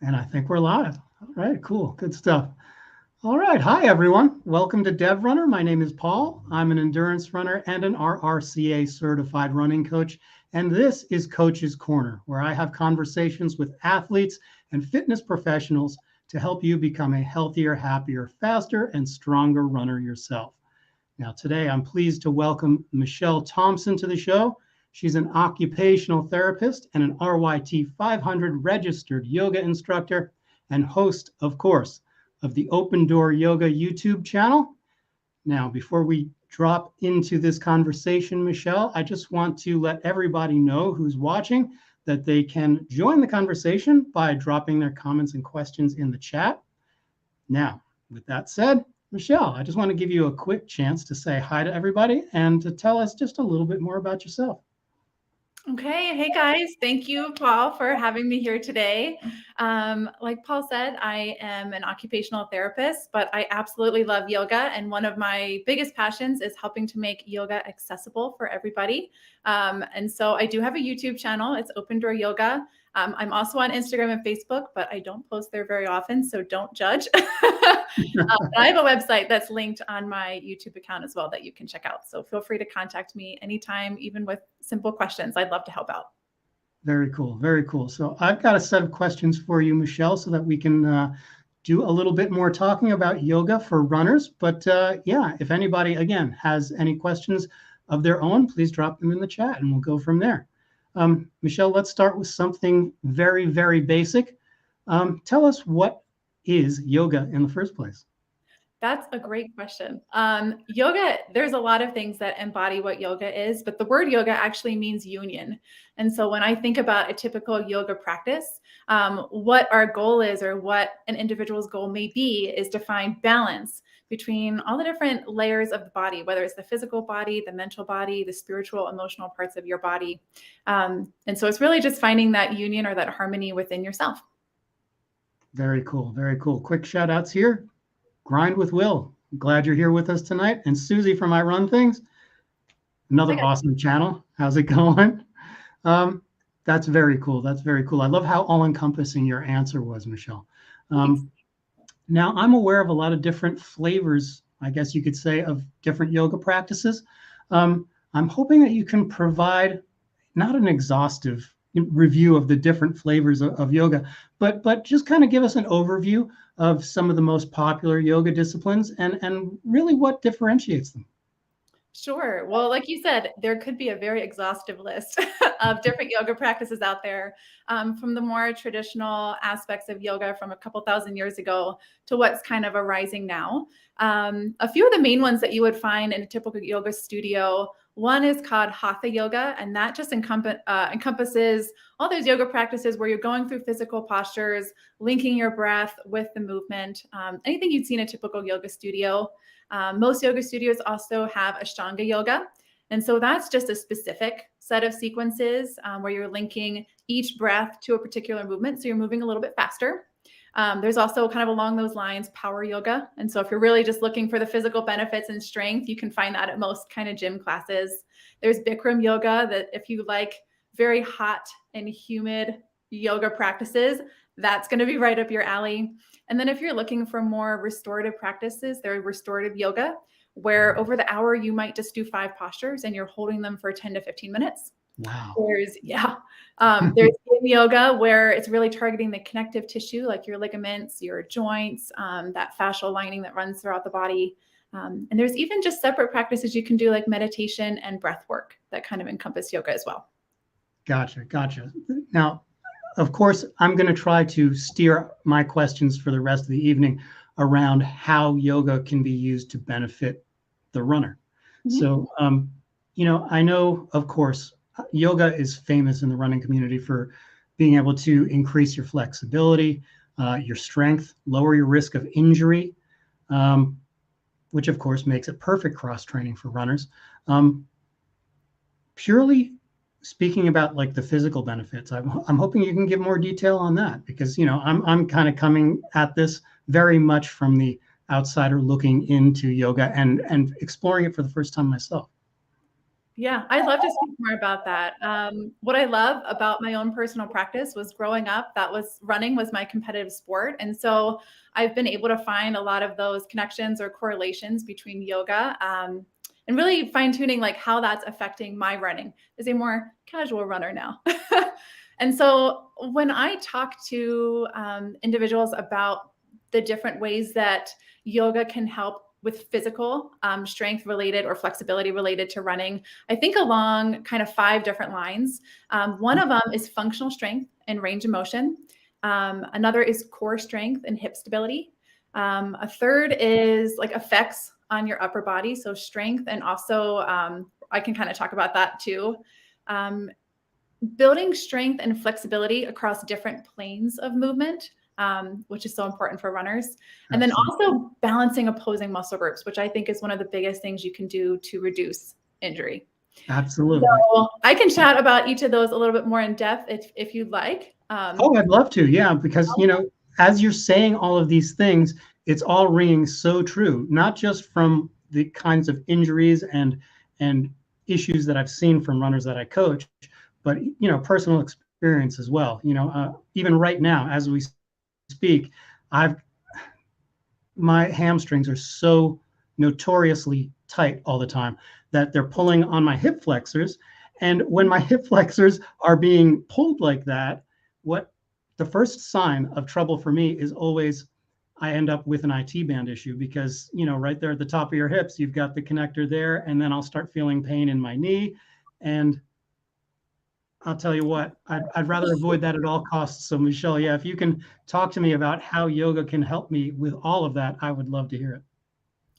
And I think we're live. All right, cool. Good stuff. All right. Hi, everyone. Welcome to DevRunner. My name is Paul. I'm an endurance runner and an RRCA certified running coach. And this is Coach's Corner, where I have conversations with athletes and fitness professionals to help you become a healthier, happier, faster, and stronger runner yourself. Now, today I'm pleased to welcome Michelle Thompson to the show. She's an occupational therapist and an RYT 500 registered yoga instructor and host, of course, of the Open Door Yoga YouTube channel. Now, before we drop into this conversation, Michelle, I just want to let everybody know who's watching that they can join the conversation by dropping their comments and questions in the chat. Now, with that said, Michelle, I just want to give you a quick chance to say hi to everybody and to tell us just a little bit more about yourself. Okay. Hey, guys. Thank you, Paul, for having me here today. Like Paul said, I am an occupational therapist, but I absolutely love yoga. And one of my biggest passions is helping to make yoga accessible for everybody. And so I do have a YouTube channel. It's Open Door Yoga. I'm also on Instagram and Facebook, but I don't post there very often, so don't judge. I have a website that's linked on my YouTube account as well that you can check out. So feel free to contact me anytime, even with simple questions. I'd love to help out. Very cool. Very cool. So I've got a set of questions for you, Michelle, so that we can do a little bit more talking about yoga for runners. But yeah, if anybody, again, has any questions of their own, please drop them in the chat and we'll go from there. Michelle, let's start with something very, very basic. Tell us, what is yoga in the first place? That's a great question. Yoga, there's a lot of things that embody what yoga is, but the word yoga actually means union. And so when I think about a typical yoga practice, what our goal is, or what an individual's goal may be, is to find balance between all the different layers of the body, whether it's the physical body, the mental body, the spiritual, emotional parts of your body. And so it's really just finding that union or that harmony within yourself. Very cool. Very cool. Quick shout outs here. Grind with Will. I'm glad you're here with us tonight. And Susie from I Run Things. Another awesome channel. How's it going? That's very cool. That's very cool. I love how all-encompassing your answer was, Michelle. Now, I'm aware of a lot of different flavors, I guess you could say, of different yoga practices. I'm hoping that you can provide not an exhaustive review of the different flavors of yoga, but just kind of give us an overview of some of the most popular yoga disciplines and really what differentiates them. Sure. Well, like you said, there could be a very exhaustive list of different yoga practices out there, from the more traditional aspects of yoga from a couple thousand years ago to what's kind of arising now. A few of the main ones that you would find in a typical yoga studio, one is called Hatha yoga, and that just encompasses all those yoga practices where you're going through physical postures, linking your breath with the movement, anything you'd see in a typical yoga studio. Most yoga studios also have Ashtanga yoga. And so that's just a specific set of sequences where you're linking each breath to a particular movement. So you're moving a little bit faster. There's also kind of along those lines, power yoga. And so if you're really just looking for the physical benefits and strength, you can find that at most kind of gym classes. There's Bikram yoga, that if you like very hot and humid yoga practices, that's going to be right up your alley. And then if you're looking for more restorative practices, there's restorative yoga, where over the hour, you might just do 5 postures and you're holding them for 10 to 15 minutes. Wow. There's yin yoga, where it's really targeting the connective tissue, like your ligaments, your joints, that fascial lining that runs throughout the body. And there's even just separate practices you can do, like meditation and breath work, that kind of encompass yoga as well. Gotcha. Now, of course, I'm going to try to steer my questions for the rest of the evening around how yoga can be used to benefit the runner. Mm-hmm. So, I know, of course, yoga is famous in the running community for being able to increase your flexibility, your strength, lower your risk of injury, which, of course, makes it perfect cross-training for runners. Purely speaking about like the physical benefits, I'm hoping you can give more detail on that, because I'm kind of coming at this very much from the outsider looking into yoga and exploring it for the first time myself. Yeah, I'd love to speak more about that. What I love about my own personal practice was growing up, running was my competitive sport. And so I've been able to find a lot of those connections or correlations between yoga, and really fine tuning like how that's affecting my running as a more casual runner now. And so when I talk to individuals about the different ways that yoga can help with physical strength related or flexibility related to running, I think along kind of 5 different lines. One of them is functional strength and range of motion. Another is core strength and hip stability. A third is like effects on your upper body, so strength, and also I can kind of talk about that too. Building strength and flexibility across different planes of movement, which is so important for runners. And then also balancing opposing muscle groups, which I think is one of the biggest things you can do to reduce injury. Absolutely. So I can chat about each of those a little bit more in depth if you'd like. Oh, I'd love to. Yeah, because, as you're saying all of these things, it's all ringing so true, not just from the kinds of injuries and issues that I've seen from runners that I coach, but, personal experience as well. Even right now, as we speak, my hamstrings are so notoriously tight all the time that they're pulling on my hip flexors. And when my hip flexors are being pulled like that, what the first sign of trouble for me is always I end up with an IT band issue, because, right there at the top of your hips, you've got the connector there, and then I'll start feeling pain in my knee. And I'll tell you what, I'd rather avoid that at all costs. So Michelle, yeah, if you can talk to me about how yoga can help me with all of that, I would love to hear it.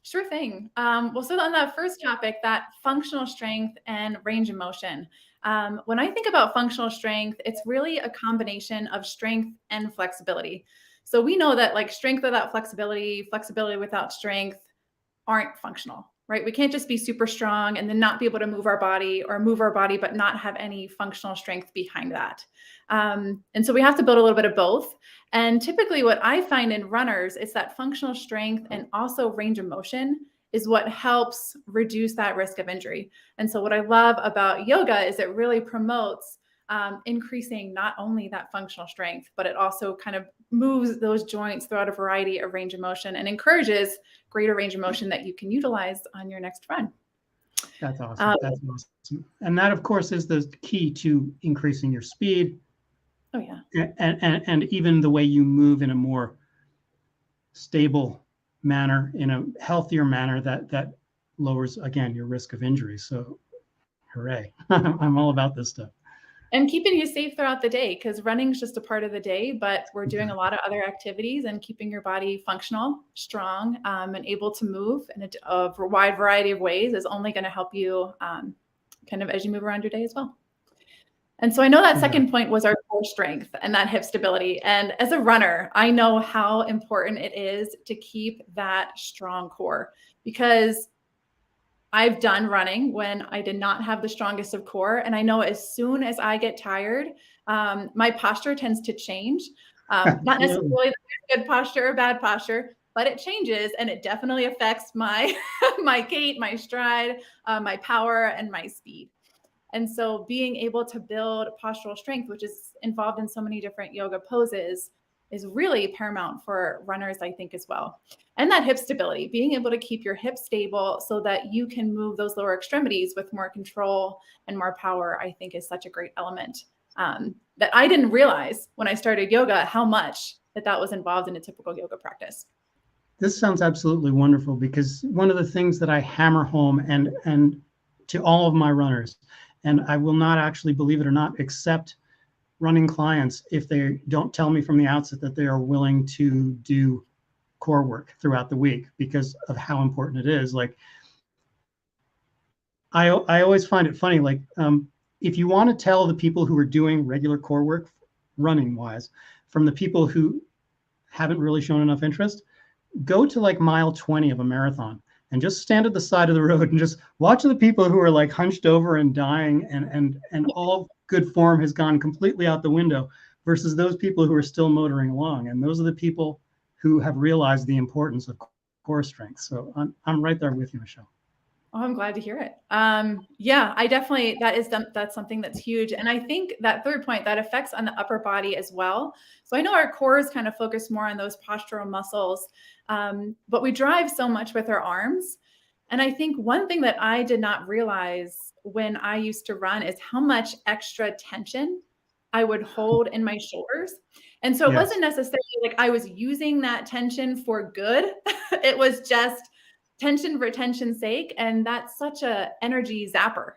Sure thing. Well, so on that first topic, that functional strength and range of motion. When I think about functional strength, it's really a combination of strength and flexibility. So we know that like strength without flexibility, flexibility without strength aren't functional, right? We can't just be super strong and then not be able to move our body, or move our body but not have any functional strength behind that. And so we have to build a little bit of both. And typically what I find in runners is that functional strength and also range of motion is what helps reduce that risk of injury. And so what I love about yoga is it really promotes increasing not only that functional strength, but it also kind of moves those joints throughout a variety of range of motion and encourages greater range of motion that you can utilize on your next run. That's awesome. That's awesome. And that, of course, is the key to increasing your speed. Oh, yeah. And even the way you move in a more stable manner, in a healthier manner, that lowers, again, your risk of injury. So hooray. I'm all about this stuff. And keeping you safe throughout the day, because running is just a part of the day, but we're doing a lot of other activities, and keeping your body functional, strong, and able to move in a wide variety of ways is only going to help you kind of as you move around your day as well. And so I know that second point was our core strength and that hip stability. And as a runner, I know how important it is to keep that strong core, because I've done running when I did not have the strongest of core. And I know as soon as I get tired, my posture tends to change. Not necessarily good posture or bad posture, but it changes, and it definitely affects my my gait, my stride, my power, and my speed. And so being able to build postural strength, which is involved in so many different yoga poses, is really paramount for runners, I think, as well. And that hip stability, being able to keep your hips stable so that you can move those lower extremities with more control and more power, I think is such a great element that I didn't realize when I started yoga, how much that was involved in a typical yoga practice. This sounds absolutely wonderful, because one of the things that I hammer home and to all of my runners, and I will not actually, believe it or not, accept running clients if they don't tell me from the outset that they are willing to do core work throughout the week, because of how important it is. Like, I always find it funny, like, if you want to tell the people who are doing regular core work running wise from the people who haven't really shown enough interest, go to like mile 20 of a marathon and just stand at the side of the road and just watch the people who are like hunched over and dying, and all good form has gone completely out the window, versus those people who are still motoring along. And those are the people who have realized the importance of core strength. So I'm right there with you, Michelle. Oh, I'm glad to hear it. Yeah, that's something that's huge. And I think that third point, that affects on the upper body as well. So I know our core is kind of focused more on those postural muscles, but we drive so much with our arms. And I think one thing that I did not realize when I used to run is how much extra tension I would hold in my shoulders. And so it Yes, wasn't necessarily like I was using that tension for good. It was just tension for tension's sake. And that's such a energy zapper.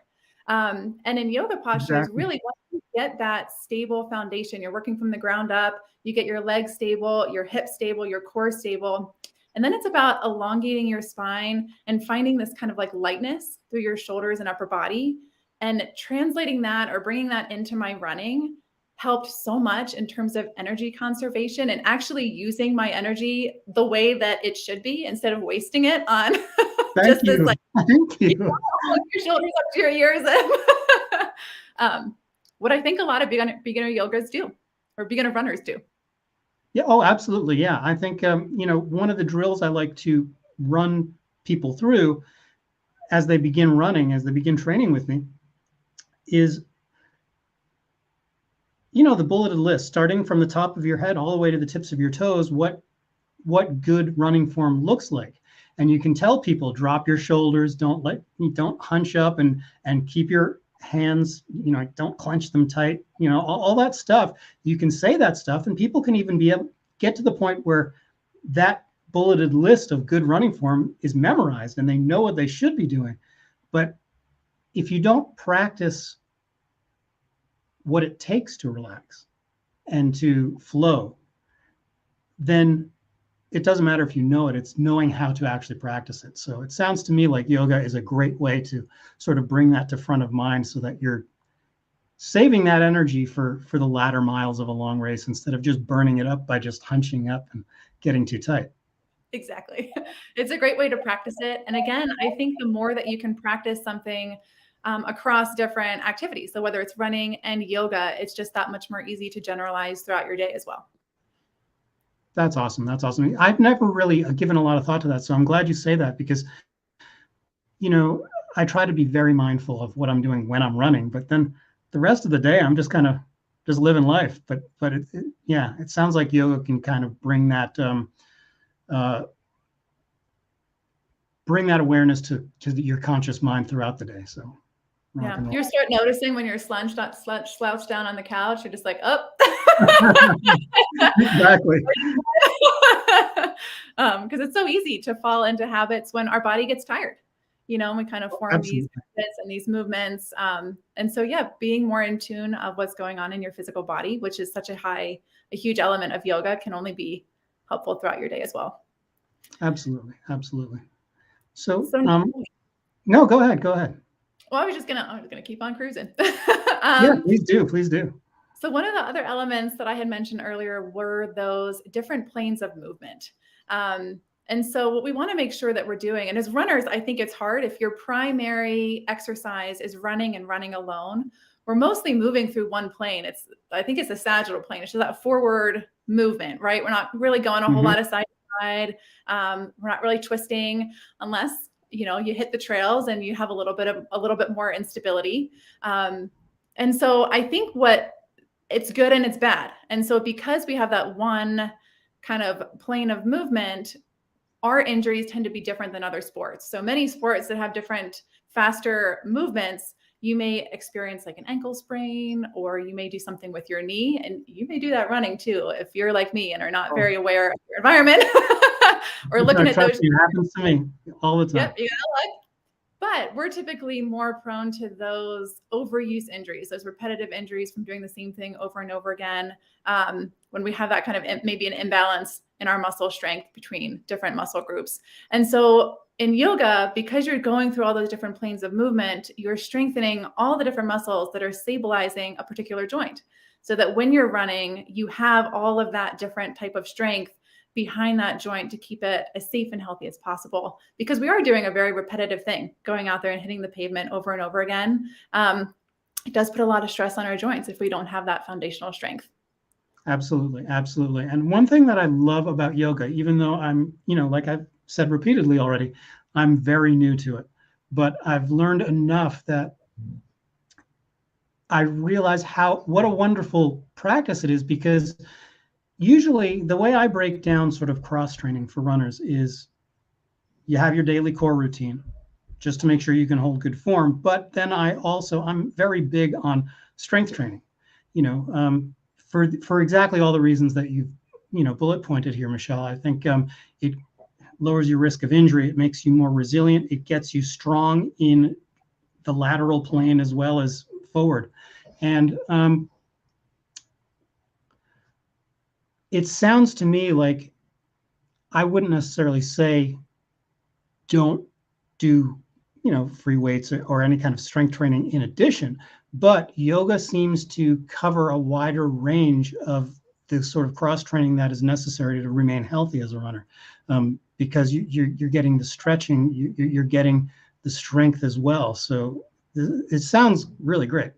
And in yoga postures, exactly. really, once you get that stable foundation, you're working from the ground up, you get your legs stable, your hips stable, your core stable. And then it's about elongating your spine and finding this kind of like lightness through your shoulders and upper body. And translating that or bringing that into my running helped so much in terms of energy conservation and actually using my energy the way that it should be instead of wasting it on Thank just this you. like, Thank you you. know, your shoulders up to your ears. What I think a lot of beginner yogas do, or beginner runners do. Yeah. Oh, absolutely. Yeah. I think, one of the drills I like to run people through as they begin running, as they begin training with me, is, the bulleted list, starting from the top of your head all the way to the tips of your toes, what good running form looks like. And you can tell people, drop your shoulders, don't hunch up and keep your hands, don't clench them tight, all that stuff. You can say that stuff and people can even get to the point where that bulleted list of good running form is memorized and they know what they should be doing. But if you don't practice what it takes to relax and to flow, then it doesn't matter if you know it, it's knowing how to actually practice it. So it sounds to me like yoga is a great way to sort of bring that to front of mind so that you're saving that energy for the latter miles of a long race instead of just burning it up by just hunching up and getting too tight. Exactly. It's a great way to practice it. And again, I think the more that you can practice something across different activities, so whether it's running and yoga, it's just that much more easy to generalize throughout your day as well. That's awesome. That's awesome. I've never really given a lot of thought to that. So I'm glad you say that because, I try to be very mindful of what I'm doing when I'm running, but then the rest of the day, I'm just kind of just living life. But it sounds like yoga can kind of bring that awareness to your conscious mind throughout the day. So yeah, you start noticing when you're slouched down on the couch, you're just like, oh. Exactly. Because it's so easy to fall into habits when our body gets tired, and we kind of form these habits and these movements. And so, yeah, being more in tune of what's going on in your physical body, which is such a huge element of yoga, can only be helpful throughout your day as well. Absolutely. Absolutely. So no, go ahead. Well, I was just gonna keep on cruising. Yeah, please do. So one of the other elements that I had mentioned earlier were those different planes of movement. And so what we want to make sure that we're doing, and as runners, I think it's hard if your primary exercise is running and running alone. We're mostly moving through one plane. I think it's the sagittal plane. It's just that forward movement, right? We're not really going a whole lot of side to side. We're not really twisting unless you hit the trails and you have a little bit more instability. And so I think it's good and it's bad. And so because we have that one kind of plane of movement, our injuries tend to be different than other sports. So many sports that have different, faster movements, you may experience like an ankle sprain, or you may do something with your knee, and you may do that running too if you're like me and are not very aware of your environment or looking at those. It happens to me all the time. Yep, you gotta look. But we're typically more prone to those overuse injuries, those repetitive injuries from doing the same thing over and over again, when we have that kind of maybe an imbalance in our muscle strength between different muscle groups. And so in yoga, because you're going through all those different planes of movement, you're strengthening all the different muscles that are stabilizing a particular joint, so that when you're running, you have all of that different type of strength behind that joint to keep it as safe and healthy as possible, because we are doing a very repetitive thing, going out there and hitting the pavement over and over again. It does put a lot of stress on our joints if we don't have that foundational strength. Absolutely. And one thing that I love about yoga, even though I'm, like I've said repeatedly already, I'm very new to it. but I've learned enough that I realize what a wonderful practice it is, because usually the way I break down sort of cross training for runners is you have your daily core routine just to make sure you can hold good form. But then I'm very big on strength training, for exactly all the reasons that you've, bullet pointed here, Michelle. I think it lowers your risk of injury. It makes you more resilient. It gets you strong in the lateral plane as well as forward. And it sounds to me like I wouldn't necessarily say don't do, free weights or any kind of strength training in addition, but yoga seems to cover a wider range of the sort of cross training that is necessary to remain healthy as a runner, because you're getting the stretching, you're getting the strength as well. So it sounds really great.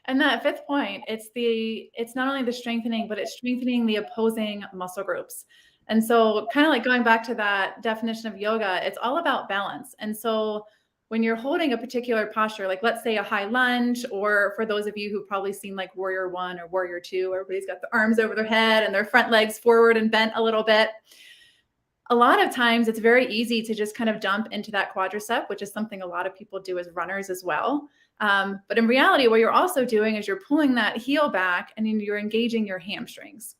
And that fifth point, it's not only the strengthening, but it's strengthening the opposing muscle groups. And so kind of like going back to that definition of yoga, it's all about balance. And so when you're holding a particular posture, like let's say a high lunge, or for those of you who've probably seen like Warrior One or Warrior Two, everybody's got the arms over their head and their front legs forward and bent a little bit. A lot of times it's very easy to just kind of jump into that quadricep, which is something a lot of people do as runners as well. But in reality, what you're also doing is you're pulling that heel back and you're engaging your hamstrings.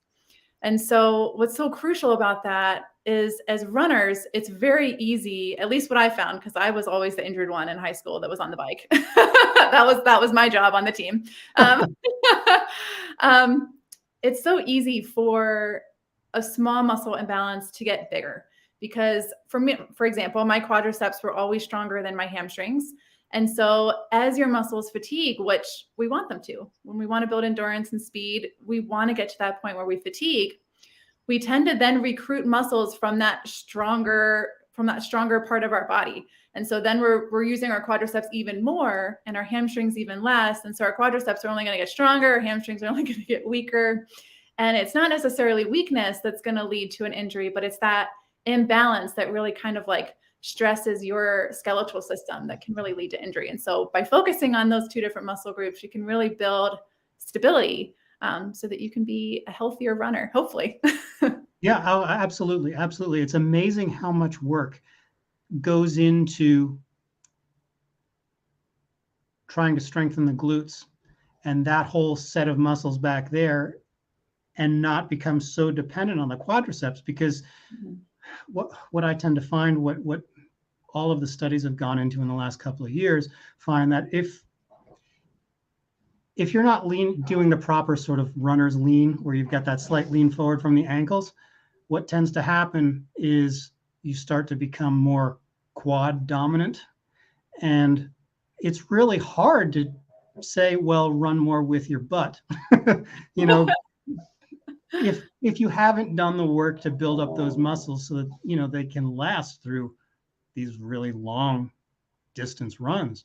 And so what's so crucial about that is, as runners, it's very easy, at least what I found, because I was always the injured one in high school that was on the bike. that was my job on the team. It's so easy for a small muscle imbalance to get bigger, because for me, for example, my quadriceps were always stronger than my hamstrings. And so as your muscles fatigue, which we want them to, when we want to build endurance and speed, we want to get to that point where we fatigue. We tend to then recruit muscles from that stronger part of our body. And so then we're using our quadriceps even more and our hamstrings even less. And so our quadriceps are only going to get stronger, our hamstrings are only going to get weaker. And it's not necessarily weakness that's going to lead to an injury, but it's that imbalance that really kind of like stresses your skeletal system that can really lead to injury. And so by focusing on those two different muscle groups, you can really build stability, so that you can be a healthier runner, hopefully. Yeah, oh, absolutely. Absolutely. It's amazing how much work goes into trying to strengthen the glutes and that whole set of muscles back there, and not become so dependent on the quadriceps. Because what I tend to find, what all of the studies have gone into in the last couple of years, find that if you're not doing the proper sort of runner's lean, where you've got that slight lean forward from the ankles, what tends to happen is you start to become more quad dominant. And it's really hard to say, well, run more with your butt. If you haven't done the work to build up those muscles so that, they can last through these really long distance runs.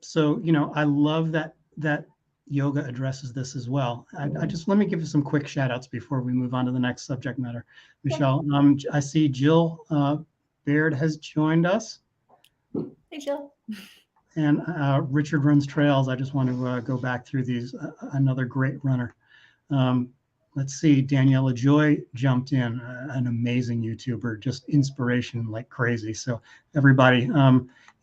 So, I love that yoga addresses this as well. I just, let me give you some quick shout outs before we move on to the next subject matter, Michelle. I see Jill Baird has joined us. Hey, Jill. And Richard Runs Trails. I just want to go back through these. Another great runner. Let's see. Daniela Joy jumped in, an amazing YouTuber, just inspiration like crazy. So everybody,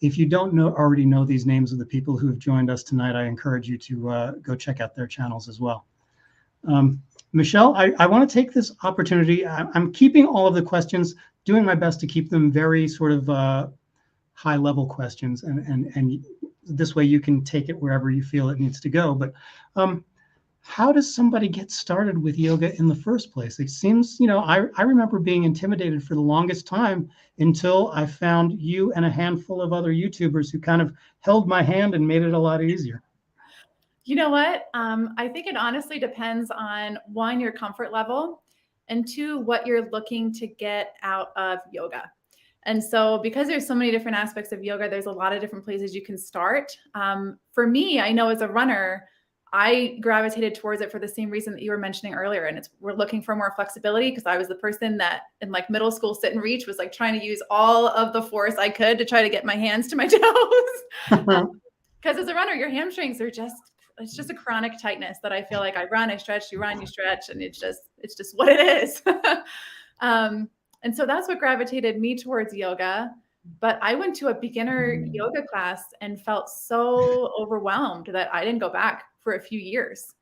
if you don't already know these names of the people who have joined us tonight, I encourage you to go check out their channels as well. Michelle, I want to take this opportunity. I'm keeping all of the questions, doing my best to keep them very sort of high level questions, and this way you can take it wherever you feel it needs to go. But how does somebody get started with yoga in the first place? It seems, I remember being intimidated for the longest time until I found you and a handful of other YouTubers who kind of held my hand and made it a lot easier. You know what? I think it honestly depends on, one, your comfort level, and two, what you're looking to get out of yoga. And so because there's so many different aspects of yoga, there's a lot of different places you can start. For me, I know as a runner, I gravitated towards it for the same reason that you were mentioning earlier. And we're looking for more flexibility, because I was the person that in like middle school sit and reach was like trying to use all of the force I could to try to get my hands to my toes. Because as a runner, your hamstrings are it's just a chronic tightness that I feel like I run, I stretch, you run, you stretch, and it's just what it is. And so that's what gravitated me towards yoga. But I went to a beginner yoga class and felt so overwhelmed that I didn't go back for a few years.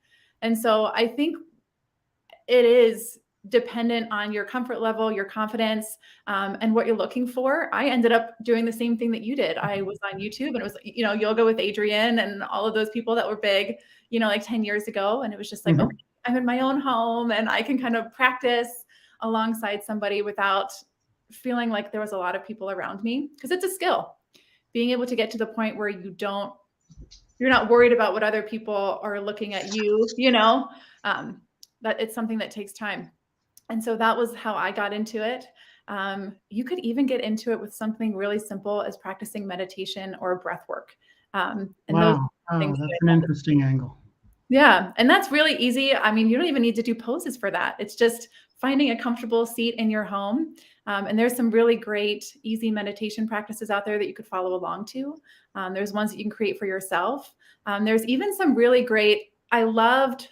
And so I think it is dependent on your comfort level, your confidence, and what you're looking for. I ended up doing the same thing that you did. I was on YouTube, and it was, yoga with Adrienne and all of those people that were big, like 10 years ago. And it was just like, okay, I'm in my own home and I can kind of practice alongside somebody without feeling like there was a lot of people around me, because it's a skill. Being able to get to the point where you're not worried about what other people are looking at you, that it's something that takes time. And so that was how I got into it. You could even get into it with something really simple as practicing meditation or breath work. Wow, that's an interesting angle. Yeah. And that's really easy. I mean, you don't even need to do poses for that. It's just finding a comfortable seat in your home. And there's some really great, easy meditation practices out there that you could follow along to. There's ones that you can create for yourself. There's even some really great, I love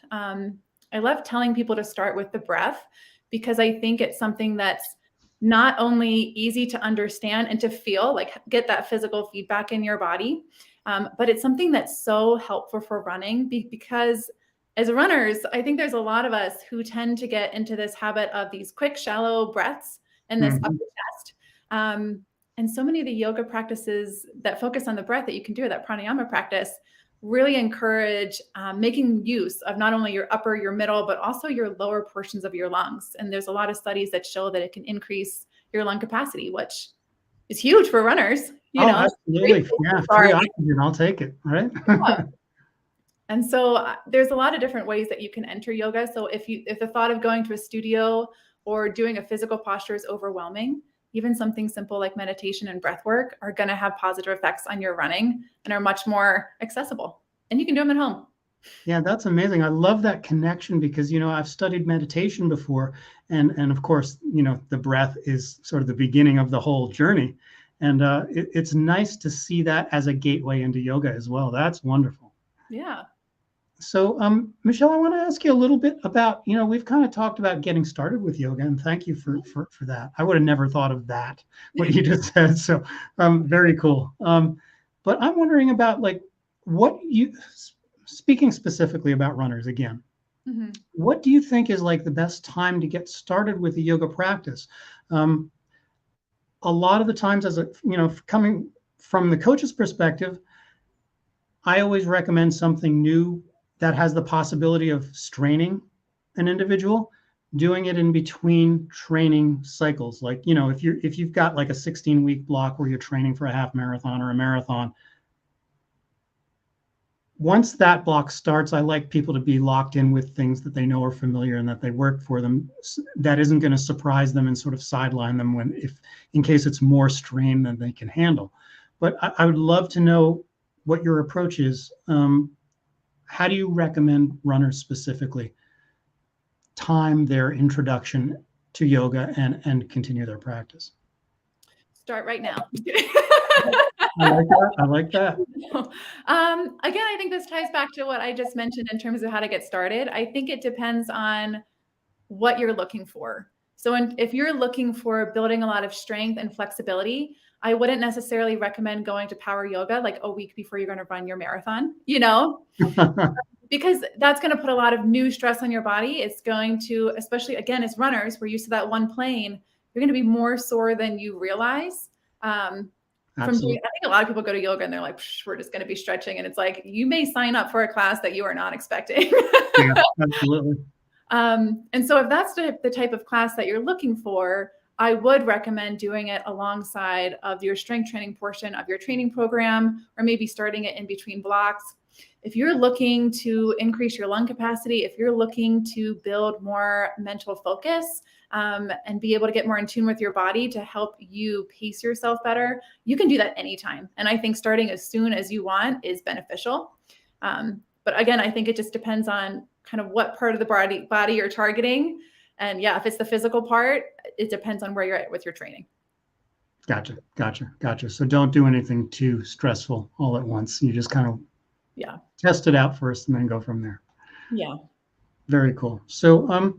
telling people to start with the breath, because I think it's something that's not only easy to understand and to feel, like get that physical feedback in your body, but it's something that's so helpful for running, because as runners, I think there's a lot of us who tend to get into this habit of these quick, shallow breaths and this upper chest. And so many of the yoga practices that focus on the breath that you can do, that pranayama practice, really encourage making use of not only your upper, your middle, but also your lower portions of your lungs. And there's a lot of studies that show that it can increase your lung capacity, which is huge for runners. Absolutely. Yeah, free oxygen, I'll take it, right? Yeah. And so there's a lot of different ways that you can enter yoga. So if the thought of going to a studio or doing a physical posture is overwhelming, even something simple like meditation and breath work are going to have positive effects on your running and are much more accessible. And you can do them at home. Yeah, that's amazing. I love that connection, because, I've studied meditation before, and of course, the breath is sort of the beginning of the whole journey. And it's nice to see that as a gateway into yoga as well. That's wonderful. Yeah. So, Michelle, I want to ask you a little bit about, we've kind of talked about getting started with yoga, and thank you for that. I would have never thought of that, what you just said. So, very cool. But I'm wondering about speaking specifically about runners again, what do you think is like the best time to get started with the yoga practice? A lot of the times, coming from the coach's perspective, I always recommend something new that has the possibility of straining an individual, doing it in between training cycles. Like, if you've got like a 16-week block where you're training for a half marathon or a marathon, once that block starts, I like people to be locked in with things that they know are familiar and that they work for them. That isn't going to surprise them and sort of sideline them in case it's more strain than they can handle. But I would love to know what your approach is. How do you recommend runners specifically time their introduction to yoga and continue their practice? Start right now. I like that. Again, I think this ties back to what I just mentioned in terms of how to get started. I think it depends on what you're looking for. So if you're looking for building a lot of strength and flexibility, I wouldn't necessarily recommend going to power yoga like a week before you're going to run your marathon, because that's going to put a lot of new stress on your body. It's going to, especially again, as runners, we're used to that one plane. You're going to be more sore than you realize. I think a lot of people go to yoga and they're like, we're just going to be stretching. And it's like, you may sign up for a class that you are not expecting. Yeah, absolutely. And so if that's the type of class that you're looking for, I would recommend doing it alongside of your strength training portion of your training program, or maybe starting it in between blocks. If you're looking to increase your lung capacity, if you're looking to build more mental focus, and be able to get more in tune with your body to help you pace yourself better, you can do that anytime. And I think starting as soon as you want is beneficial. But again, I think it just depends on kind of what part of the body you're targeting. And yeah, if it's the physical part, it depends on where you're at with your training. Gotcha. So don't do anything too stressful all at once. You just kind of test it out first and then go from there. Yeah. Very cool. So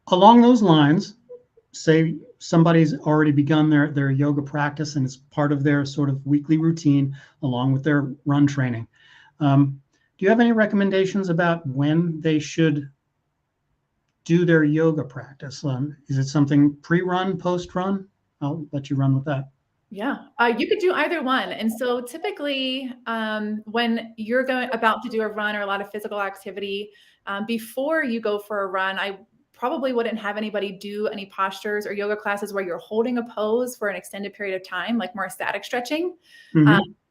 along those lines, say somebody's already begun their yoga practice and it's part of their sort of weekly routine along with their run training. Do you have any recommendations about when they should do their yoga practice? Is it something pre-run, post-run? I'll let you run with that. Yeah, you could do either one. And so typically when you're about to do a run or a lot of physical activity, before you go for a run, I probably wouldn't have anybody do any postures or yoga classes where you're holding a pose for an extended period of time, like more static stretching.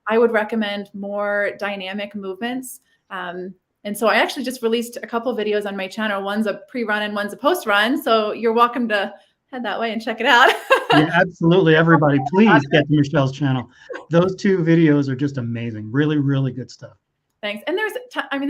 I would recommend more dynamic movements. And so I actually just released a couple of videos on my channel. One's a pre-run and one's a post-run. So you're welcome to head that way and check it out. Yeah, absolutely. Everybody, please get to Michelle's channel. Those 2 videos are just amazing. Really, really good stuff. Thanks. And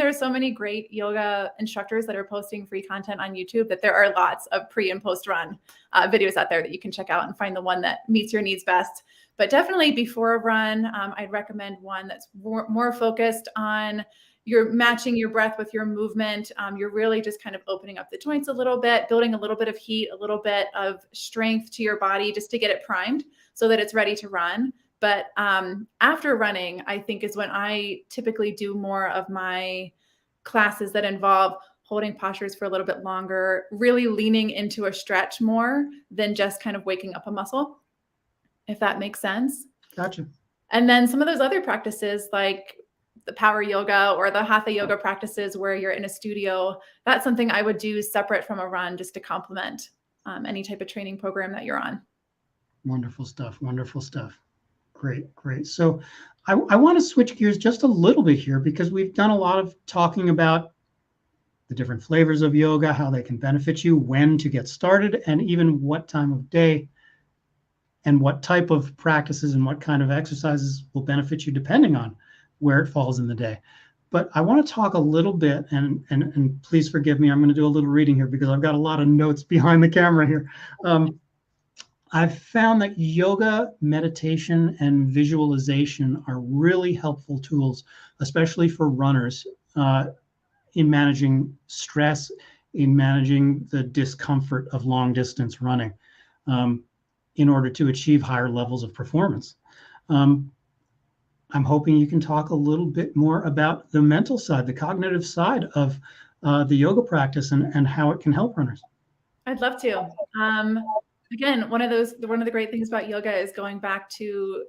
there are so many great yoga instructors that are posting free content on YouTube that there are lots of pre and post run videos out there that you can check out and find the one that meets your needs best. But definitely before a run, I'd recommend one that's more focused on you're matching your breath with your movement. You're really just kind of opening up the joints a little bit, building a little bit of heat, a little bit of strength to your body just to get it primed so that it's ready to run. But after running, I think is when I typically do more of my classes that involve holding postures for a little bit longer, really leaning into a stretch more than just kind of waking up a muscle, if that makes sense. Gotcha. And then some of those other practices like the power yoga or the hatha yoga practices where you're in a studio, that's something I would do separate from a run just to complement any type of training program that you're on. Wonderful stuff. Great. So I want to switch gears just a little bit here because we've done a lot of talking about the different flavors of yoga, how they can benefit you, when to get started, and even what time of day and what type of practices and what kind of exercises will benefit you depending on where it falls in the day. But I want to talk a little bit, and please forgive me, I'm going to do a little reading here because I've got a lot of notes behind the camera here. I've found that yoga, meditation, and visualization are really helpful tools, especially for runners, in managing stress, in managing the discomfort of long distance running, in order to achieve higher levels of performance. I'm hoping you can talk a little bit more about the mental side, the cognitive side of the yoga practice and how it can help runners. I'd love to. Again, one of the great things about yoga is going back to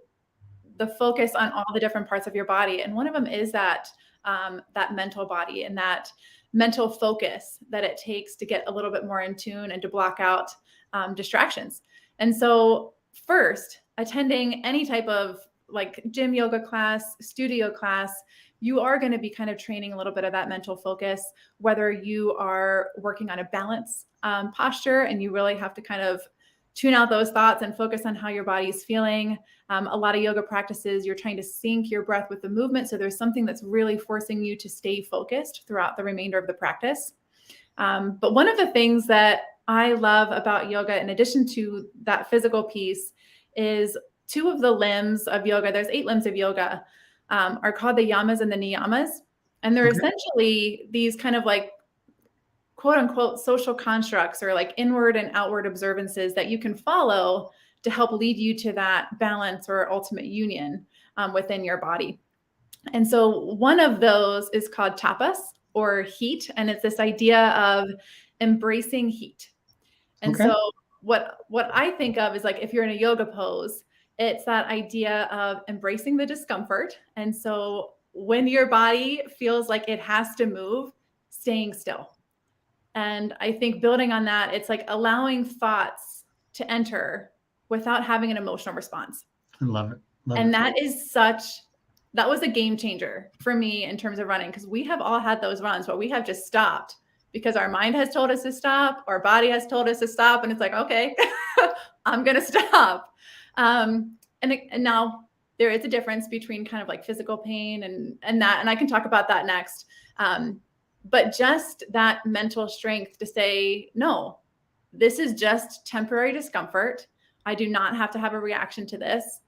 the focus on all the different parts of your body. And one of them is that mental body and that mental focus that it takes to get a little bit more in tune and to block out distractions. And so first, attending any type of like gym yoga class, studio class, you are going to be kind of training a little bit of that mental focus, whether you are working on a balance posture and you really have to kind of tune out those thoughts and focus on how your body is feeling. A lot of yoga practices, you're trying to sync your breath with the movement. So there's something that's really forcing you to stay focused throughout the remainder of the practice. But one of the things that I love about yoga, in addition to that physical piece, is 2 of the limbs of yoga. There's 8 limbs of yoga, are called the yamas and the niyamas. And they're essentially these kind of like quote unquote social constructs or like inward and outward observances that you can follow to help lead you to that balance or ultimate union within your body. And so one of those is called tapas or heat. And it's this idea of embracing heat. And so what I think of is like, if you're in a yoga pose, it's that idea of embracing the discomfort. And so when your body feels like it has to move, staying still. And I think building on that, it's like allowing thoughts to enter without having an emotional response. I love it. That was a game changer for me in terms of running, because we have all had those runs where we have just stopped because our mind has told us to stop, our body has told us to stop, and it's like, okay, I'm going to stop. And now there is a difference between kind of like physical pain and that, and I can talk about that next. But just that mental strength to say, no, this is just temporary discomfort. I do not have to have a reaction to this.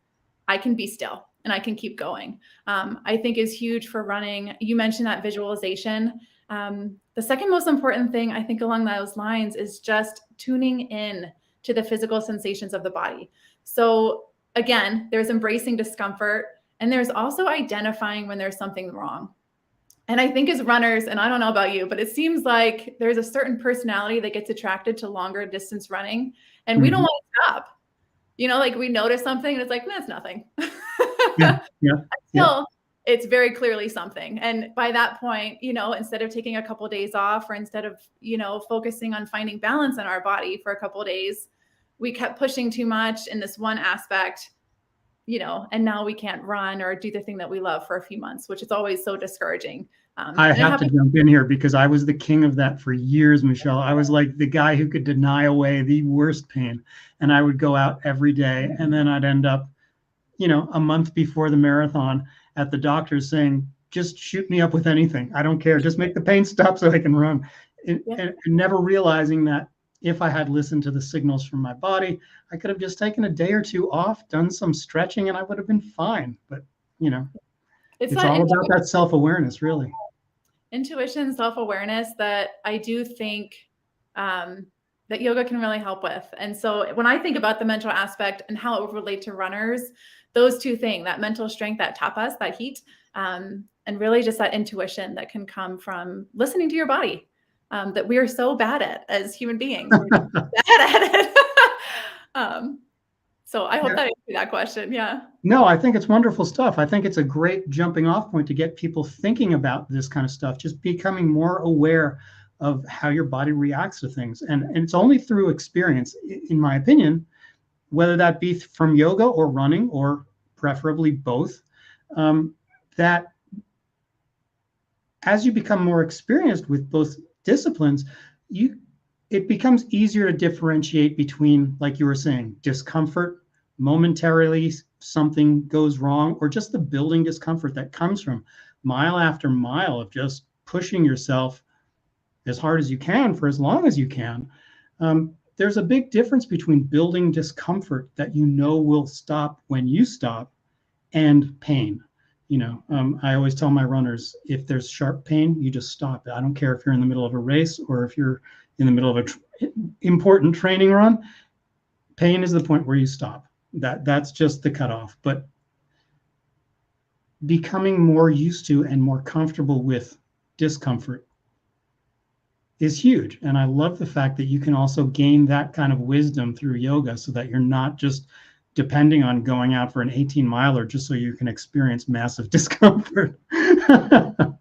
I can be still and I can keep going. I think is huge for running. You mentioned that visualization. The second most important thing I think along those lines is just tuning in to the physical sensations of the body. So again, there's embracing discomfort, and there's also identifying when there's something wrong. And I think as runners, and I don't know about you, but it seems like there's a certain personality that gets attracted to longer distance running, and we don't want to stop. Like we notice something and it's like, that's nothing. Until it's very clearly something. And by that point, instead of taking a couple of days off, or instead of, focusing on finding balance in our body for a couple of days, we kept pushing too much in this one aspect, and now we can't run or do the thing that we love for a few months, which is always so discouraging. I have to jump in here because I was the king of that for years, Michelle. I was like the guy who could deny away the worst pain, and I would go out every day, and then I'd end up, a month before the marathon at the doctor's saying, just shoot me up with anything. I don't care. Just make the pain stop so I can run. And never realizing that if I had listened to the signals from my body, I could have just taken a day or two off, done some stretching, and I would have been fine. But, it's all about that self-awareness, really. Intuition, self-awareness that I do think that yoga can really help with. And so when I think about the mental aspect and how it would relate to runners, those two things, that mental strength, that tapas, that heat, and really just that intuition that can come from listening to your body, that we are so bad at as human beings. We're bad at it. So I hope that answered that question. Yeah. No, I think it's wonderful stuff. I think it's a great jumping off point to get people thinking about this kind of stuff, just becoming more aware of how your body reacts to things. And it's only through experience, in my opinion, whether that be from yoga or running, or preferably both, that as you become more experienced with both disciplines, it becomes easier to differentiate between, like you were saying, discomfort, momentarily something goes wrong, or just the building discomfort that comes from mile after mile of just pushing yourself as hard as you can for as long as you can. There's a big difference between building discomfort that will stop when you stop, and pain. I always tell my runners, if there's sharp pain, you just stop. I don't care if you're in the middle of a race or if you're in the middle of an important training run. Pain is the point where you stop. That's just the cutoff. But becoming more used to and more comfortable with discomfort is huge. And I love the fact that you can also gain that kind of wisdom through yoga, so that you're not just depending on going out for an 18-miler just so you can experience massive discomfort. I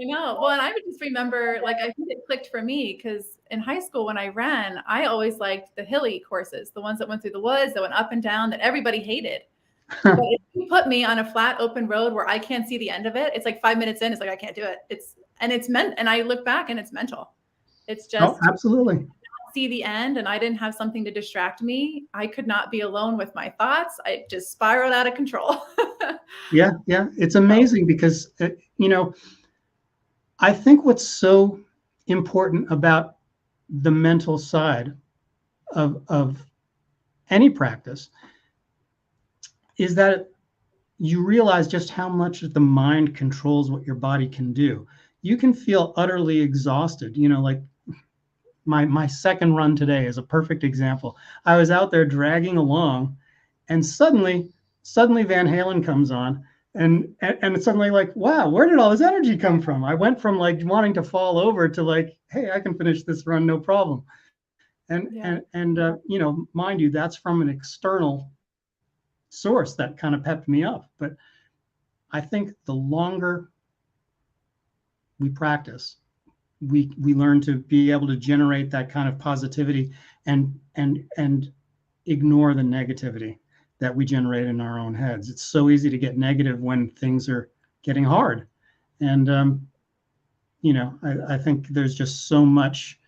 know. Well, and I would just remember, I think it clicked for me because in high school when I ran, I always liked the hilly courses, the ones that went through the woods, that went up and down, that everybody hated. But if you put me on a flat open road where I can't see the end of it, it's like 5 minutes in, it's like, I can't do it. And I look back and it's mental. It's just absolutely see the end, and I didn't have something to distract me. I could not be alone with my thoughts. I just spiraled out of control. Yeah. It's amazing because, I think what's so important about the mental side of any practice is that you realize just how much the mind controls what your body can do. You can feel utterly exhausted, like my second run today is a perfect example. I was out there dragging along, and suddenly Van Halen comes on, and it's suddenly like, wow, where did all this energy come from? I went from wanting to fall over to hey, I can finish this run no problem. And mind you, that's from an external source that kind of pepped me up. But I think the longer we practice, we learn to be able to generate that kind of positivity and ignore the negativity that we generate in our own heads. It's so easy to get negative when things are getting hard. And, I think there's just so much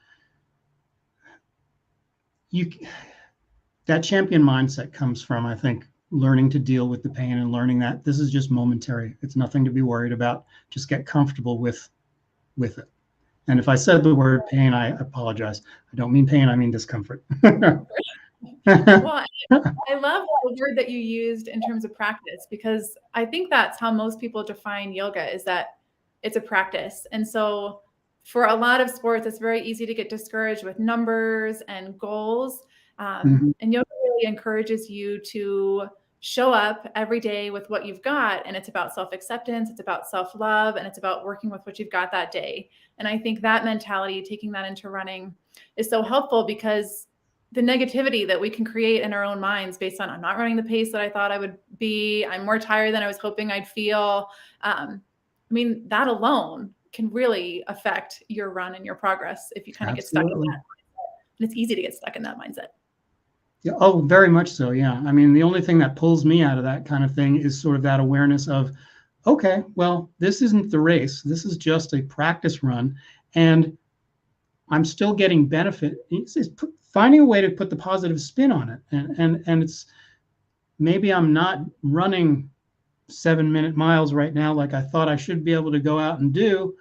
that champion mindset comes from, I think, learning to deal with the pain and learning that this is just momentary. It's nothing to be worried about. Just get comfortable with it. And if I said the word pain, I apologize. I don't mean pain, I mean discomfort. Well, I love the word that you used in terms of practice, because I think that's how most people define yoga, is that it's a practice. And so for a lot of sports, it's very easy to get discouraged with numbers and goals. And yoga really encourages you to show up every day with what you've got. And it's about self-acceptance, it's about self-love, and it's about working with what you've got that day. And I think that mentality, taking that into running, is so helpful, because the negativity that we can create in our own minds based on, I'm not running the pace that I thought I would be, I'm more tired than I was hoping I'd feel. I mean, that alone can really affect your run and your progress if you kind of get stuck in that mindset. And it's easy to get stuck in that mindset. Yeah, oh, very much so. Yeah. I mean, the only thing that pulls me out of that kind of thing is sort of that awareness of, okay, well, this isn't the race. This is just a practice run. And I'm still getting benefit. It's finding a way to put the positive spin on it. And it's, maybe I'm not running 7-minute miles right now like I thought I should be able to go out and do,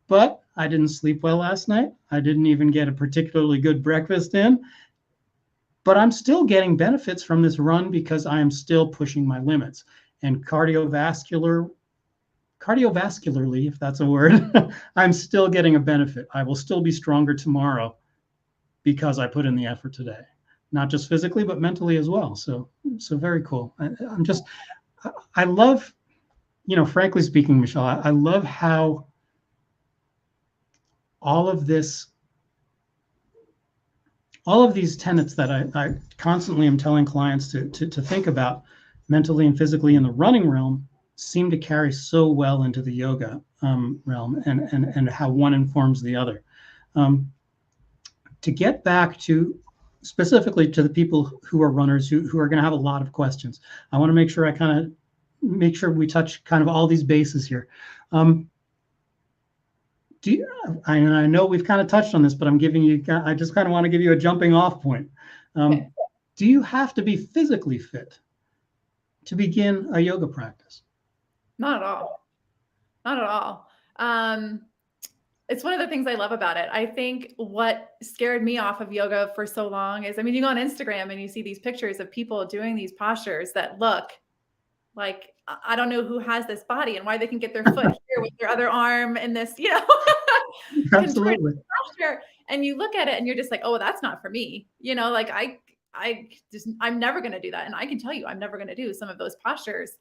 but I didn't sleep well last night. I didn't even get a particularly good breakfast in, but I'm still getting benefits from this run because I am still pushing my limits. And cardiovascularly, if that's a word, I'm still getting a benefit. I will still be stronger tomorrow because I put in the effort today, not just physically, but mentally as well. So very cool. I love, frankly speaking, Michelle, I love how all of these tenets that I constantly am telling clients to think about mentally and physically in the running realm seem to carry so well into the yoga realm, and how one informs the other. To get back to specifically to the people who are runners who are going to have a lot of questions, I want to make sure we touch kind of all these bases here. I know we've kind of touched on this, but I just kind of want to give you a jumping off point. Okay. Do you have to be physically fit to begin a yoga practice? Not at all. Not at all. It's one of the things I love about it. I think what scared me off of yoga for so long is, you go on Instagram and you see these pictures of people doing these postures that look like, I don't know who has this body and why they can get their foot here with their other arm in this, Absolutely. posture. And you look at it and you're just like, oh, that's not for me. I'm never going to do that. And I can tell you, I'm never going to do some of those postures.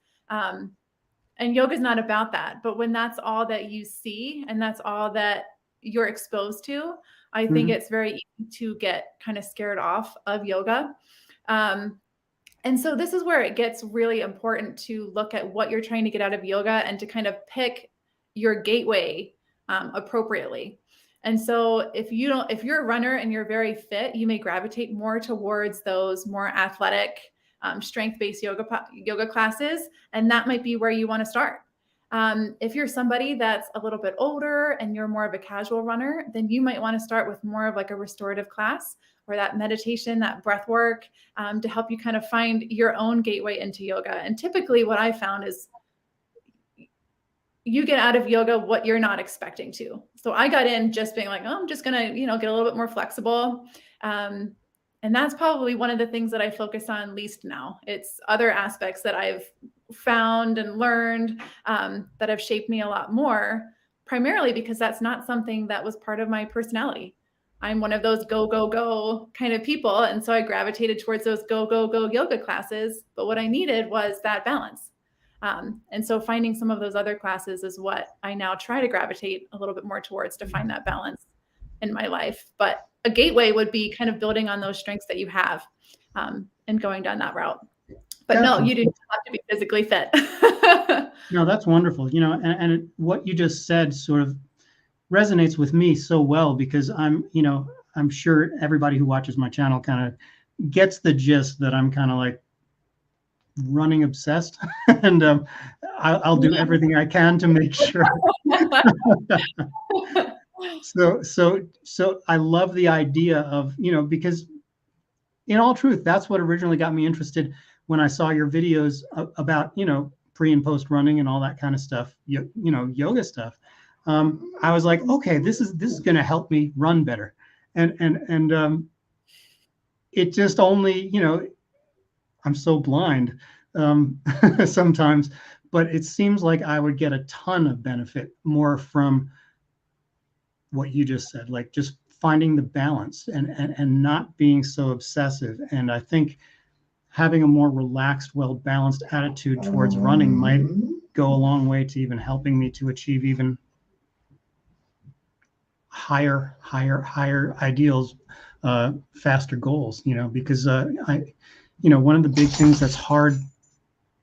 And yoga is not about that. But when that's all that you see and that's all that you're exposed to, I think it's very easy to get kind of scared off of yoga. And so this is where it gets really important to look at what you're trying to get out of yoga and to kind of pick your gateway appropriately. And so if you're a runner and you're very fit, you may gravitate more towards those more athletic, strength-based yoga classes, and that might be where you want to start. If you're somebody that's a little bit older and you're more of a casual runner, then you might want to start with more of like a restorative class, or that meditation, that breath work, to help you kind of find your own gateway into yoga. And typically what I found is you get out of yoga what you're not expecting to. So I got in just being like, oh, I'm just going to, get a little bit more flexible. And that's probably one of the things that I focus on least now. It's other aspects that I've found and learned that have shaped me a lot more, primarily because that's not something that was part of my personality. I'm one of those go, go, go kind of people. And so I gravitated towards those go, go, go yoga classes. But what I needed was that balance. And so finding some of those other classes is what I now try to gravitate a little bit more towards to find that balance in my life. But a gateway would be kind of building on those strengths that you have and going down that route. But no, you do have to be physically fit. No, that's wonderful. And what you just said sort of resonates with me so well, because I'm sure everybody who watches my channel kind of gets the gist that I'm kind of like running obsessed, and I'll do everything I can to make sure. So I love the idea of, because in all truth, that's what originally got me interested when I saw your videos about, pre and post running and all that kind of stuff, yoga stuff, I was like, okay, this is going to help me run better. And it just only, I'm so blind sometimes, but it seems like I would get a ton of benefit more from what you just said, like just finding the balance and not being so obsessive. And I think having a more relaxed, well-balanced attitude towards running might go a long way to even helping me to achieve even higher ideals, faster goals, because one of the big things that's hard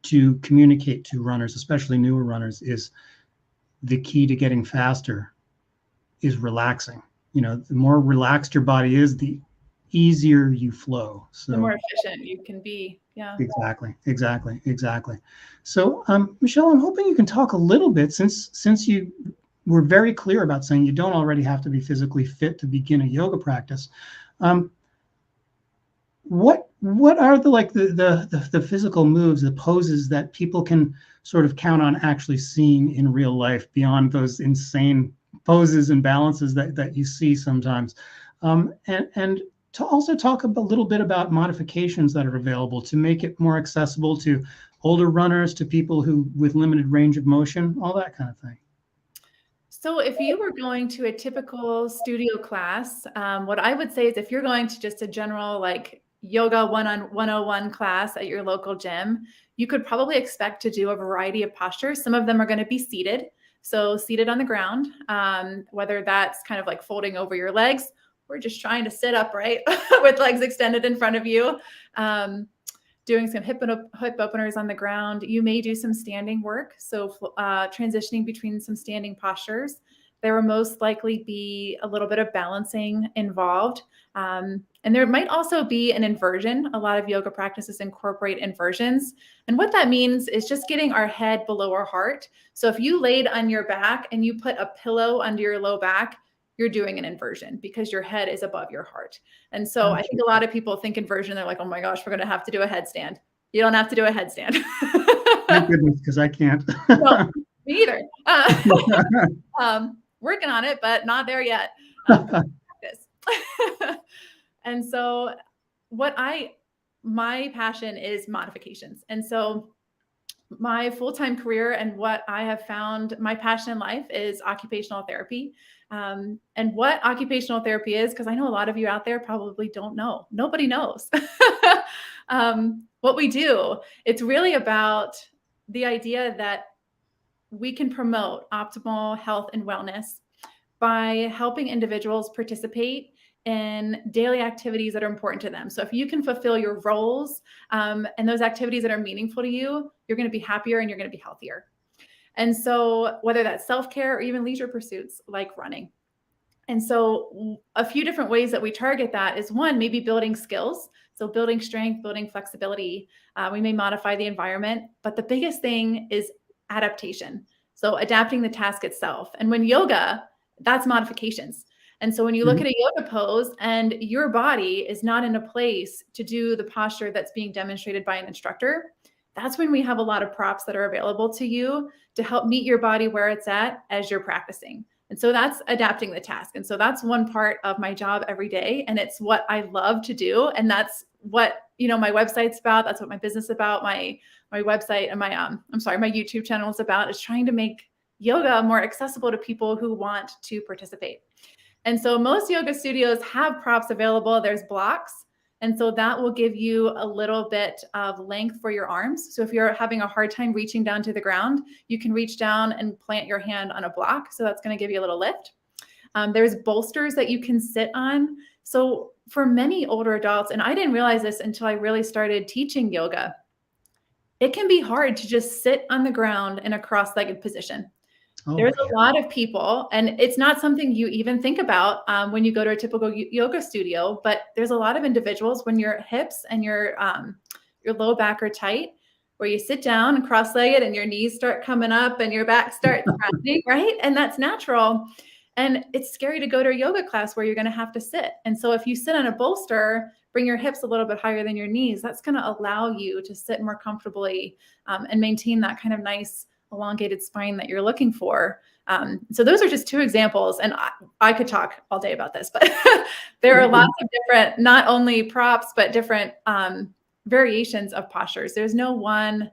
to communicate to runners, especially newer runners, is the key to getting faster is relaxing. The more relaxed your body is, the easier you flow. So the more efficient you can be. Yeah. Exactly. So, Michelle, I'm hoping you can talk a little bit, since you were very clear about saying you don't already have to be physically fit to begin a yoga practice. What are the physical moves, the poses that people can sort of count on actually seeing in real life beyond those insane poses and balances that you see sometimes? And to also talk a little bit about modifications that are available to make it more accessible to older runners, to people who with limited range of motion, all that kind of thing. So if you were going to a typical studio class, what I would say is if you're going to just a general like yoga 101 class at your local gym, you could probably expect to do a variety of postures. Some of them are going to be seated. So seated on the ground, whether that's kind of like folding over your legs, or just trying to sit upright with legs extended in front of you, doing some hip openers on the ground. You may do some standing work. So transitioning between some standing postures. There will most likely be a little bit of balancing involved. And there might also be an inversion. A lot of yoga practices incorporate inversions. And what that means is just getting our head below our heart. So if you laid on your back and you put a pillow under your low back, you're doing an inversion because your head is above your heart. And so I think a lot of people think inversion, they're like, oh my gosh, we're going to have to do a headstand. You don't have to do a headstand. Thank goodness, because I can't. No, me either. Working on it, but not there yet. And so my passion is modifications. And so my full-time career and what I have found my passion in life is occupational therapy. And what occupational therapy is, because I know a lot of you out there probably don't know. Nobody knows. What we do, it's really about the idea that we can promote optimal health and wellness by helping individuals participate in daily activities that are important to them. So if you can fulfill your roles and those activities that are meaningful to you, you're going to be happier and you're going to be healthier. And so whether that's self-care or even leisure pursuits like running. And so a few different ways that we target that is one, maybe building skills. So building strength, building flexibility. We may modify the environment, but the biggest thing is adaptation. So adapting the task itself. And when yoga, that's modifications. And so when you look at a yoga pose and your body is not in a place to do the posture that's being demonstrated by an instructor, that's when we have a lot of props that are available to you to help meet your body where it's at as you're practicing. And so that's adapting the task. And so that's one part of my job every day. And it's what I love to do. And that's what, my website's about. That's what my business is about. My website and my YouTube channel is about, is trying to make yoga more accessible to people who want to participate. And so most yoga studios have props available. There's blocks. And so that will give you a little bit of length for your arms. So if you're having a hard time reaching down to the ground, you can reach down and plant your hand on a block. So that's going to give you a little lift. There's bolsters that you can sit on. So for many older adults, and I didn't realize this until I really started teaching yoga, it can be hard to just sit on the ground in a cross-legged position. There's a lot of people, and it's not something you even think about when you go to a typical yoga studio, but there's a lot of individuals when your hips and your low back are tight, where you sit down and cross-legged and your knees start coming up and your back starts rounding, right? And that's natural. And it's scary to go to a yoga class where you're going to have to sit. And so if you sit on a bolster, bring your hips a little bit higher than your knees, that's going to allow you to sit more comfortably and maintain that kind of nice elongated spine that you're looking for. So those are just two examples, and I could talk all day about this, but there are lots of different, not only props, but different variations of postures. There's no one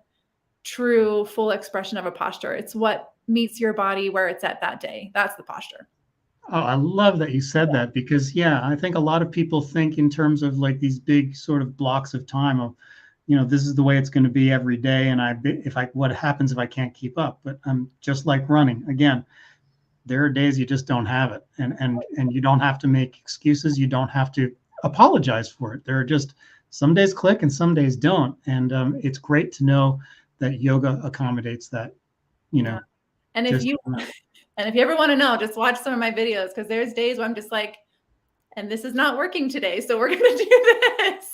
true full expression of a posture. It's what meets your body where it's at that day. That's the posture. Oh, I love that you said that, because I think a lot of people think in terms of like these big sort of blocks of time of, this is the way it's going to be every day. And what happens if I can't keep up? But just like running again, there are days you just don't have it, and you don't have to make excuses. You don't have to apologize for it. There are just some days click and some days don't. And it's great to know that yoga accommodates that, And if you ever want to know, just watch some of my videos, because there's days where I'm just like, and this is not working today, so we're going to do this.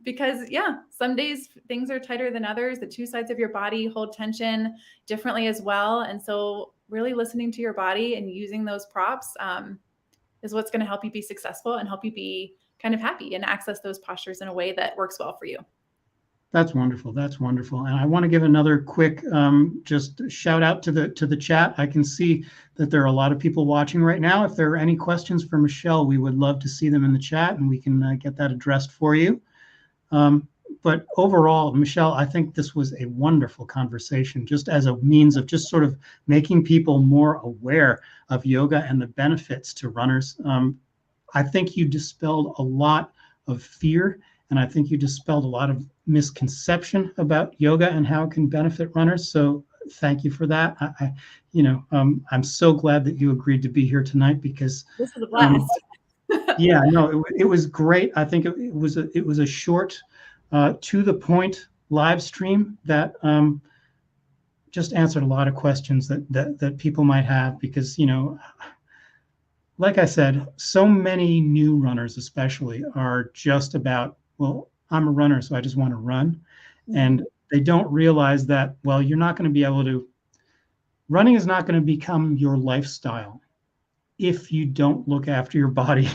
Because some days things are tighter than others. The two sides of your body hold tension differently as well. And so really listening to your body and using those props is what's going to help you be successful and help you be kind of happy and access those postures in a way that works well for you. That's wonderful. That's wonderful. And I want to give another quick just shout out to the chat. I can see that there are a lot of people watching right now. If there are any questions for Michelle, we would love to see them in the chat, and we can get that addressed for you. But overall, Michelle, I think this was a wonderful conversation, just as a means of just sort of making people more aware of yoga and the benefits to runners. I think you dispelled a lot of fear, and I think you dispelled a lot of misconception about yoga and how it can benefit runners. So thank you for that. I'm so glad that you agreed to be here tonight, because this was a blast. It was great. I think it was a short, to the point live stream that just answered a lot of questions that people might have, because like I said, so many new runners especially are just about, well, I'm a runner, so I just want to run. And they don't realize that, well, you're not going to be able to, running is not going to become your lifestyle if you don't look after your body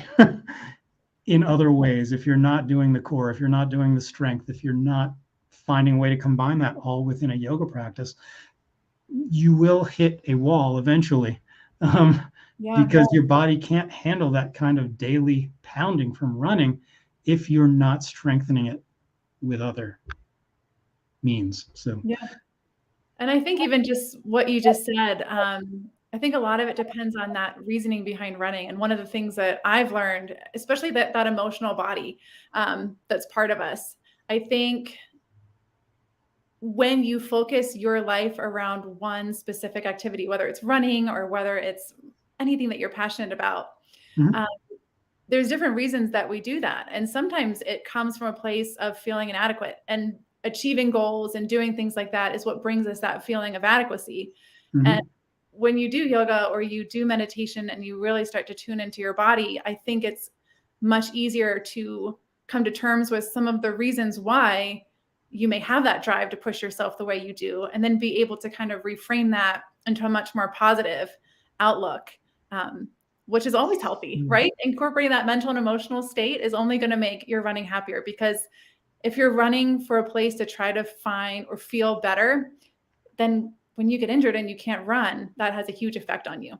in other ways. If you're not doing the core, if you're not doing the strength, if you're not finding a way to combine that all within a yoga practice, you will hit a wall eventually. Because your body can't handle that kind of daily pounding from running if you're not strengthening it with other means. So and I think even just what you just said, I think a lot of it depends on that reasoning behind running. And one of the things that I've learned, especially that emotional body that's part of us, I think when you focus your life around one specific activity, whether it's running or whether it's anything that you're passionate about, there's different reasons that we do that. And sometimes it comes from a place of feeling inadequate, and achieving goals and doing things like that is what brings us that feeling of adequacy. And when you do yoga or you do meditation and you really start to tune into your body, I think it's much easier to come to terms with some of the reasons why you may have that drive to push yourself the way you do, and then be able to kind of reframe that into a much more positive outlook, which is always healthy, right? Incorporating that mental and emotional state is only going to make your running happier, because if you're running for a place to try to find or feel better, then when you get injured and you can't run, that has a huge effect on you.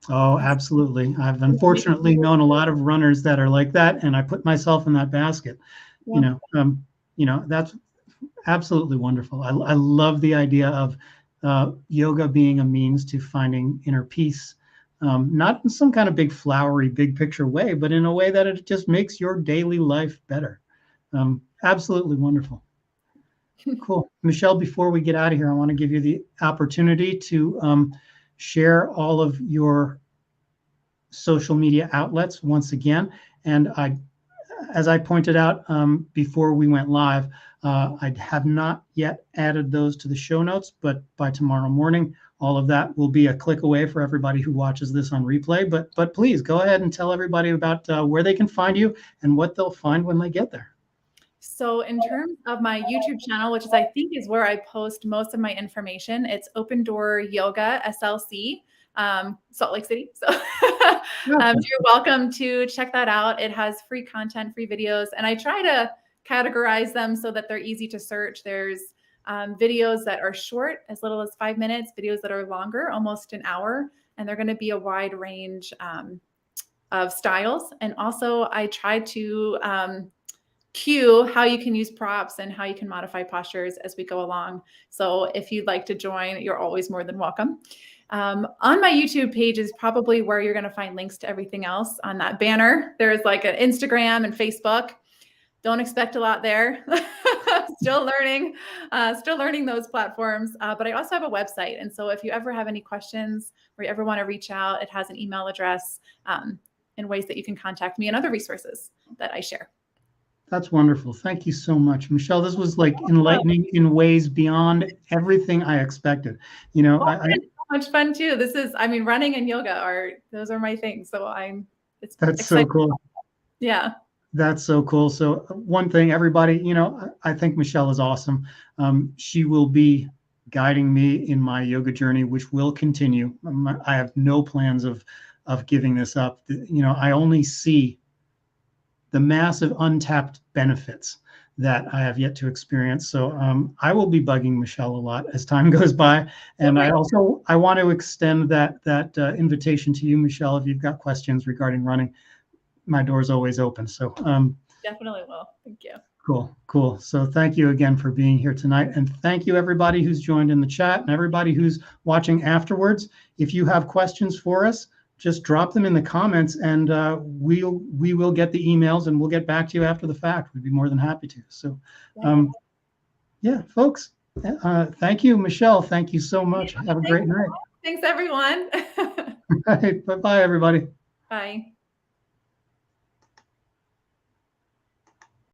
Oh, absolutely. I've unfortunately known a lot of runners that are like that, and I put myself in that basket. That's absolutely wonderful. I love the idea of yoga being a means to finding inner peace, not in some kind of big flowery, big picture way, but in a way that it just makes your daily life better. Absolutely wonderful. Cool. Michelle, before we get out of here, I want to give you the opportunity to share all of your social media outlets once again. And as I pointed out before we went live, I have not yet added those to the show notes, but by tomorrow morning, all of that will be a click away for everybody who watches this on replay. But please go ahead and tell everybody about where they can find you and what they'll find when they get there. So in terms of my YouTube channel, which I think is where I post most of my information, it's Open Door Yoga SLC. Salt Lake City. So you're welcome to check that out. It has free content, free videos, and I try to categorize them so that they're easy to search. There's videos that are short, as little as 5 minutes, videos that are longer, almost an hour, and they're going to be a wide range of styles. And also I try to cue how you can use props and how you can modify postures as we go along. So if you'd like to join, you're always more than welcome. On my YouTube page is probably where you're going to find links to everything else on that banner. There's like an Instagram and Facebook. Don't expect a lot there. Still learning those platforms. But I also have a website. And so if you ever have any questions or you ever want to reach out, it has an email address and ways that you can contact me and other resources that I share. That's wonderful. Thank you so much, Michelle. This was like enlightening in ways beyond everything I expected. You know, it's so much fun too. This is, I mean, running and yoga those are my things. So it's that's exciting. So cool. Yeah. That's so cool. So one thing, everybody, you know, I think Michelle is awesome. She will be guiding me in my yoga journey, which will continue. I have no plans of giving this up. You know, I only see the massive untapped benefits that I have yet to experience. So I will be bugging Michelle a lot as time goes by. And I want to extend that invitation to you, Michelle, if you've got questions regarding running. My door's always open. So definitely will. Thank you. Cool. So thank you again for being here tonight. And thank you everybody who's joined in the chat and everybody who's watching afterwards. If you have questions for us, just drop them in the comments and we will get the emails and we'll get back to you after the fact. We'd be more than happy to. So yeah, folks, thank you, Michelle. Thank you so much. Have a great night. Thanks, everyone. Bye-bye, everybody. Bye.